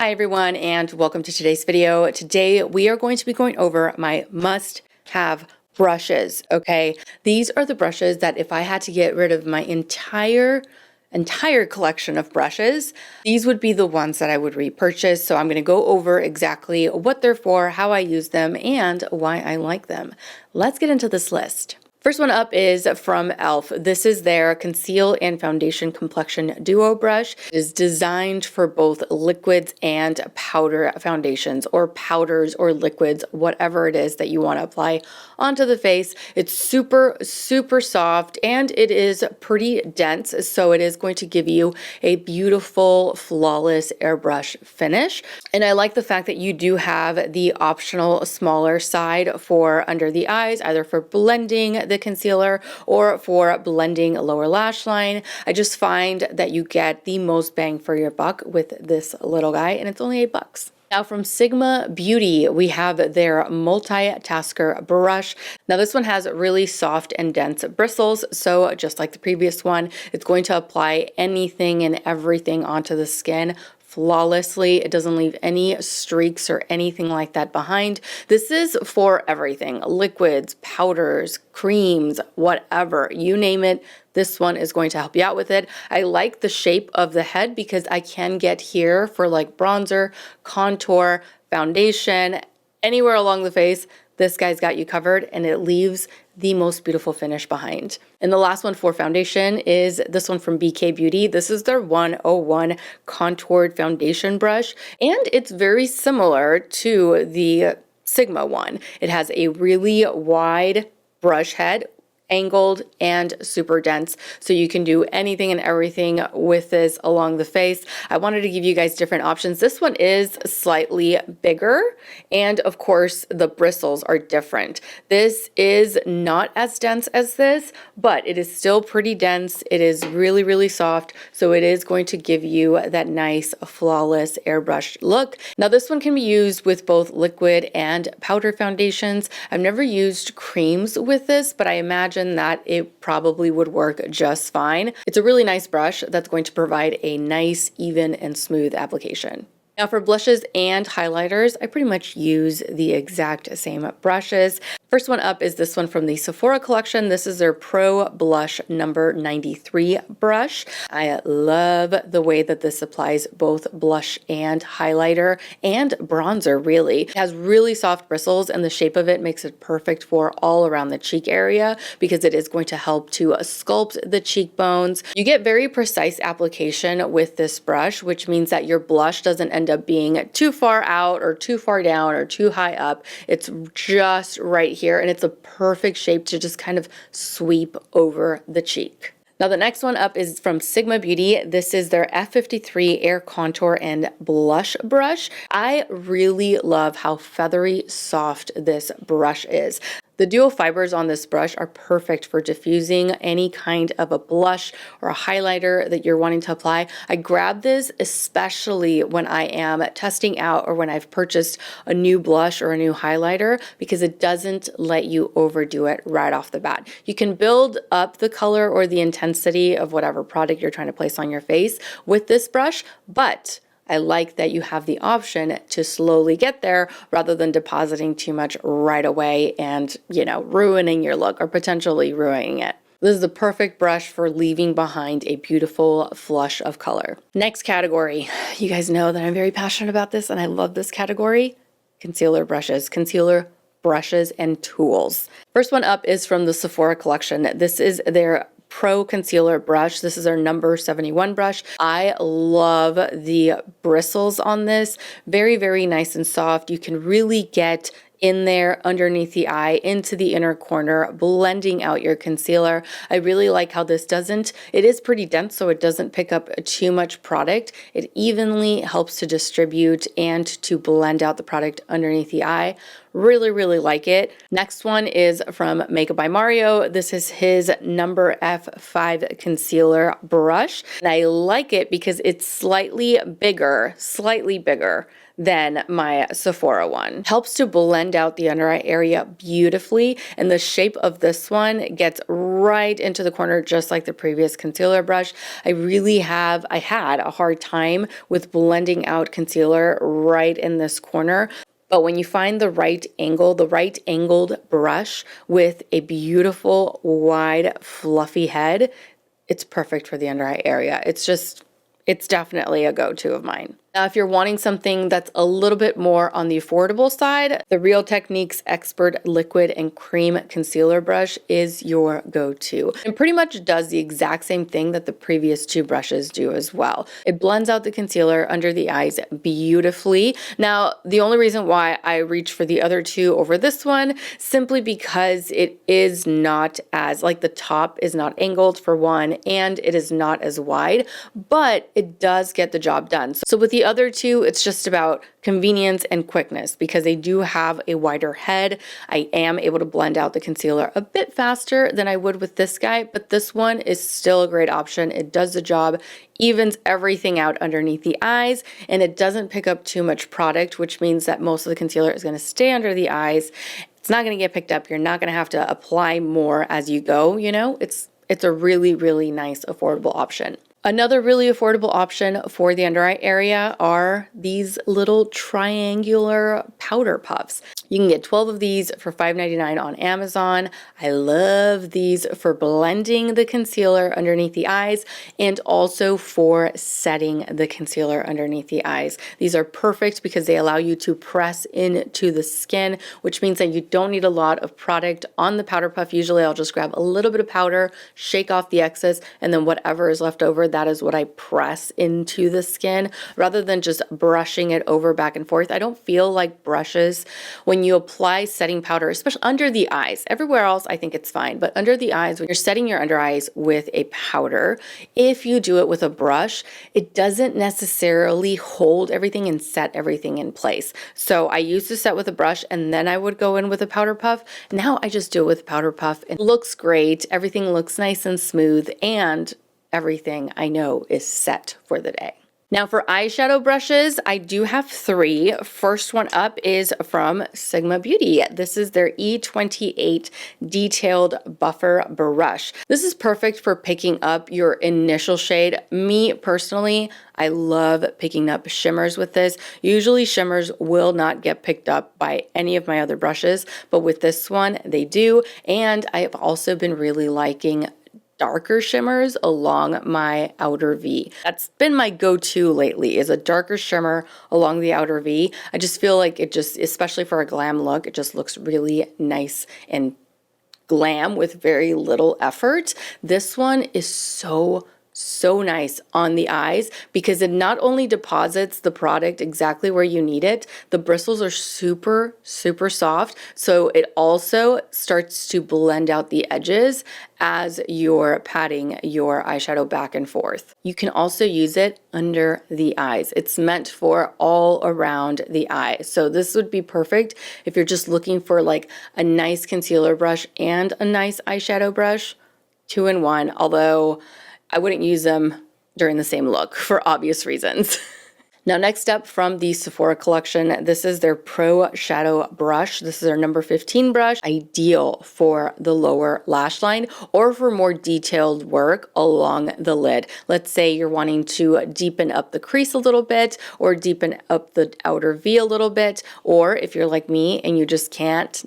Hi everyone and welcome to today's video. Today we are going to be going over my must-have brushes, okay? These are the brushes that if I had to get rid of my entire collection of brushes, these would be the ones that I would repurchase. So I'm going to go over exactly what they're for, how I use them, and why I like them. Let's get into this list. First one up is from e.l.f. This is their Conceal and Foundation Complexion Duo Brush. It is designed for both liquids and powder foundations, or powders or liquids, whatever it is that you want to apply onto the face. It's super soft and it is pretty dense, so it is going to give you a beautiful, flawless airbrush finish. And I like the fact that you do have the optional smaller side for under the eyes, either for blending the concealer or for blending a lower lash line. I just find that you get the most bang for your buck with this little guy, and it's only $8. Now from Sigma Beauty, we have their multitasker brush. Now this one has really soft and dense bristles, so just like the previous one, it's going to apply anything and everything onto the skin flawlessly. It doesn't leave any streaks or anything like that behind. This is for everything, liquids, powders, creams, whatever, you name it. This one is going to help you out with it. I like the shape of the head because I can get here for like bronzer, contour, foundation, anywhere along the face. This guy's got you covered and it leaves the most beautiful finish behind. And the last one for foundation is this one from BK Beauty. This is their 101 contoured foundation brush, and it's very similar to the Sigma one. It has a really wide brush head, angled and super dense, so you can do anything and everything with this along the face. I wanted to give you guys different options. This one is slightly bigger, and of course the bristles are different. This is not as dense as this, but it is still pretty dense. It is really soft, so it is going to give you that nice flawless airbrushed look. Now this one can be used with both liquid and powder foundations. I've never used creams with this, but I imagine that it probably would work just fine. It's a really nice brush that's going to provide a nice, even, and smooth application. Now for blushes and highlighters, I pretty much use the exact same brushes. First one up is this one from the Sephora collection. This is their Pro Blush number 93 brush. I love the way that this applies both blush and highlighter and bronzer, really. It has really soft bristles, and the shape of it makes it perfect for all around the cheek area because it is going to help to sculpt the cheekbones. You get very precise application with this brush, which means that your blush doesn't end up being too far out or too far down or too high up. It's just right here, and it's a perfect shape to just kind of sweep over the cheek. Now the next one up is from Sigma Beauty. This is their F53 Air Contour and Blush Brush. I really love how feathery soft this brush is. The dual fibers on this brush are perfect for diffusing any kind of a blush or a highlighter that you're wanting to apply. I grab this especially when I am testing out or when I've purchased a new blush or a new highlighter because it doesn't let you overdo it right off the bat. You can build up the color or the intensity of whatever product you're trying to place on your face with this brush, but I like that you have the option to slowly get there rather than depositing too much right away and, ruining your look or potentially ruining it. This is the perfect brush for leaving behind a beautiful flush of color. Next category. You guys know that I'm very passionate about this and I love this category. Concealer brushes. Concealer brushes and tools. First one up is from the Sephora collection. This is their Pro Concealer Brush. This is our number 71 brush. I love the bristles on this. Very nice and soft. You can really get in there underneath the eye, into the inner corner, blending out your concealer. I really like how this it is pretty dense, so it doesn't pick up too much product. It evenly helps to distribute and to blend out the product underneath the eye. Really like it. Next one is from Makeup by Mario. This is his number F5 concealer brush. And I like it because it's slightly bigger than my Sephora one. Helps to blend blend out the under eye area beautifully. And the shape of this one gets right into the corner, just like the previous concealer brush. I had a hard time with blending out concealer right in this corner. But when you find the right angle, the right angled brush with a beautiful, wide, fluffy head, it's perfect for the under eye area. It's definitely a go-to of mine. Now, if you're wanting something that's a little bit more on the affordable side, the Real Techniques Expert Liquid and Cream Concealer Brush is your go-to. It pretty much does the exact same thing that the previous two brushes do as well. It blends out the concealer under the eyes beautifully. Now, the only reason why I reach for the other two over this one, simply because it is not as, like the top is not angled for one, and it is not as wide, but it does get the job done. So with the other two, it's just about convenience and quickness because they do have a wider head. I am able to blend out the concealer a bit faster than I would with this guy, but this one is still a great option. It does the job, evens everything out underneath the eyes, and it doesn't pick up too much product, which means that most of the concealer is going to stay under the eyes. It's not going to get picked up. You're not going to have to apply more as you go, you know? It's a really, really nice, affordable option. Another really affordable option for the under eye area are these little triangular powder puffs. You can get 12 of these for $5.99 on Amazon. I love these for blending the concealer underneath the eyes and also for setting the concealer underneath the eyes. These are perfect because they allow you to press into the skin, which means that you don't need a lot of product on the powder puff. Usually I'll just grab a little bit of powder, shake off the excess, and then whatever is left over, that is what I press into the skin rather than just brushing it over back and forth. I don't feel like brushes when you apply setting powder, especially under the eyes. Everywhere else, I think it's fine, but under the eyes, when you're setting your under eyes with a powder, if you do it with a brush, it doesn't necessarily hold everything and set everything in place. So I used to set with a brush and then I would go in with a powder puff. Now I just do it with a powder puff. It looks great. Everything looks nice and smooth, and everything I know is set for the day. Now for eyeshadow brushes, I do have three. First one up is from Sigma Beauty. This is their E28 Detailed Buffer Brush. This is perfect for picking up your initial shade. Me personally, I love picking up shimmers with this. Usually shimmers will not get picked up by any of my other brushes, but with this one, they do. And I have also been really liking darker shimmers along my outer V. That's been my go-to lately, is a darker shimmer along the outer V. I just feel like it just, especially for a glam look, it just looks really nice and glam with very little effort. This one is so nice on the eyes because it not only deposits the product exactly where you need it, the bristles are super soft, so it also starts to blend out the edges as you're patting your eyeshadow back and forth. You can also use it under the eyes. It's meant for all around the eye. So this would be perfect if you're just looking for like a nice concealer brush and a nice eyeshadow brush, 2-in-1, although I wouldn't use them during the same look for obvious reasons. Now, next up from the Sephora collection, this is their Pro Shadow Brush. This is their number 15 brush, ideal for the lower lash line or for more detailed work along the lid. Let's say you're wanting to deepen up the crease a little bit or deepen up the outer V a little bit, or if you're like me and you just cannot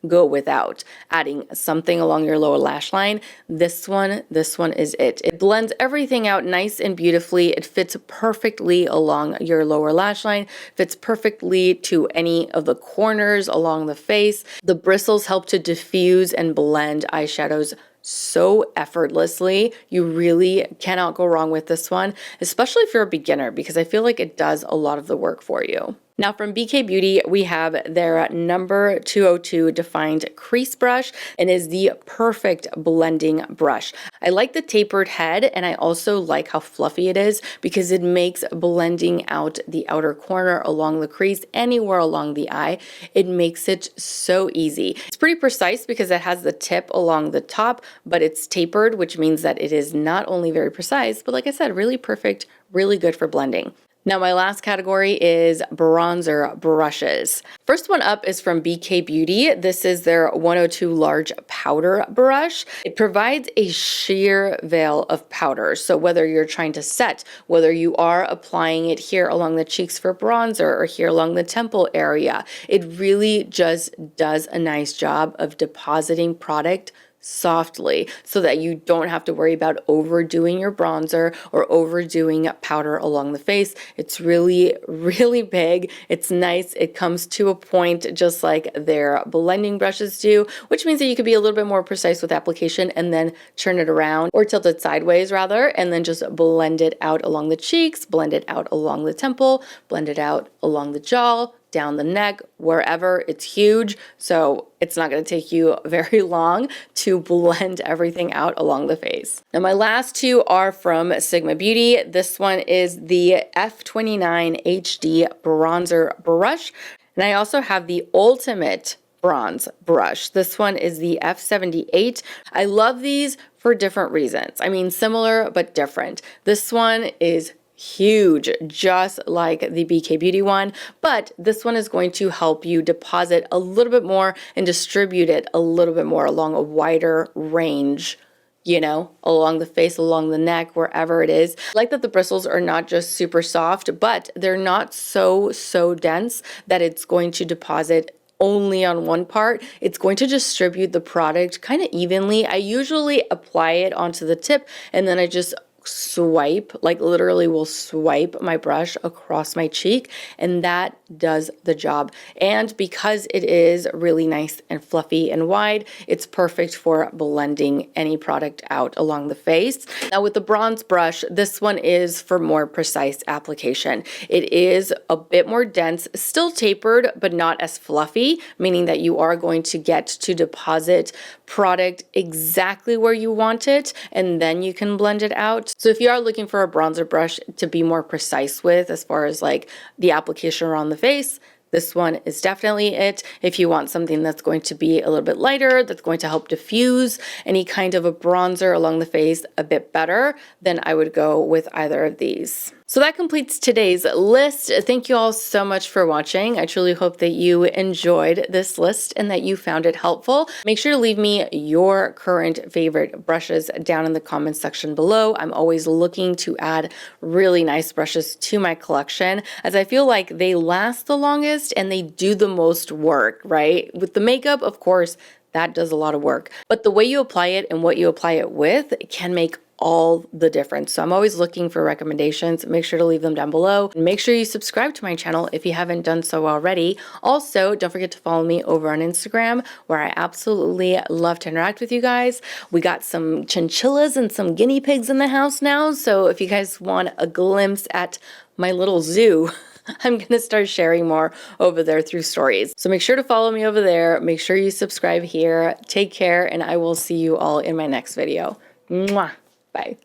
go without adding something along your lower lash line, this one is it. It blends everything out nice and beautifully. It fits perfectly along your lower lash line, fits perfectly to any of the corners along the face. The bristles help to diffuse and blend eyeshadows so effortlessly. You really cannot go wrong with this one, especially if you're a beginner, because I feel like it does a lot of the work for you. Now from BK Beauty, we have their number 202 Defined Crease Brush, and is the perfect blending brush. I like the tapered head, and I also like how fluffy it is because it makes blending out the outer corner along the crease, anywhere along the eye. It makes it so easy. It's pretty precise because it has the tip along the top, but it's tapered, which means that it is not only very precise, but like I said, really perfect, really good for blending. Now my last category is bronzer brushes. First one up is from BK Beauty. This is their 102 large powder brush. It provides a sheer veil of powder. So whether you're trying to set, whether you are applying it here along the cheeks for bronzer or here along the temple area, it really just does a nice job of depositing product softly so that you don't have to worry about overdoing your bronzer or overdoing powder along the face. It's really, really big. It's nice. It comes to a point just like their blending brushes do, which means that you could be a little bit more precise with application and then turn it around or tilt it sideways rather, and then just blend it out along the cheeks, blend it out along the temple, blend it out along the jaw, down the neck, wherever. It's huge, so it's not going to take you very long to blend everything out along the face. Now my last two are from Sigma Beauty. This one is the F29 HD bronzer brush, and I also have the Ultimate bronze brush. This one is the F78. I love these for different reasons. I mean, similar but different. This one is huge, just like the BK Beauty one, but this one is going to help you deposit a little bit more and distribute it a little bit more along a wider range, you know, along the face, along the neck, wherever it is. I like that the bristles are not just super soft, but they're not so dense that it's going to deposit only on one part. It's going to distribute the product kind of evenly. I usually apply it onto the tip and then I just swipe, like literally will swipe my brush across my cheek, and that does the job. And because it is really nice and fluffy and wide, it's perfect for blending any product out along the face. Now with the bronze brush, this one is for more precise application. It is a bit more dense, still tapered, but not as fluffy, meaning that you are going to get to deposit product exactly where you want it, and then you can blend it out. So if you are looking for a bronzer brush to be more precise with as far as like the application around the face, this one is definitely it. If you want something that's going to be a little bit lighter, that's going to help diffuse any kind of a bronzer along the face a bit better, then I would go with either of these. So that completes today's list. Thank you all so much for watching. I truly hope that you enjoyed this list and that you found it helpful. Make sure to leave me your current favorite brushes down in the comments section below. I'm always looking to add really nice brushes to my collection as I feel like they last the longest and they do the most work, right? With the makeup, of course, that does a lot of work, but the way you apply it and what you apply it with can make all the difference. So I'm always looking for recommendations. Make sure to leave them down below. And make sure you subscribe to my channel if you haven't done so already. Also, don't forget to follow me over on Instagram, where I absolutely love to interact with you guys. We got some chinchillas and some guinea pigs in the house now. So if you guys want a glimpse at my little zoo, I'm going to start sharing more over there through stories. So make sure to follow me over there. Make sure you subscribe here. Take care, and I will see you all in my next video. Mwah. Bye.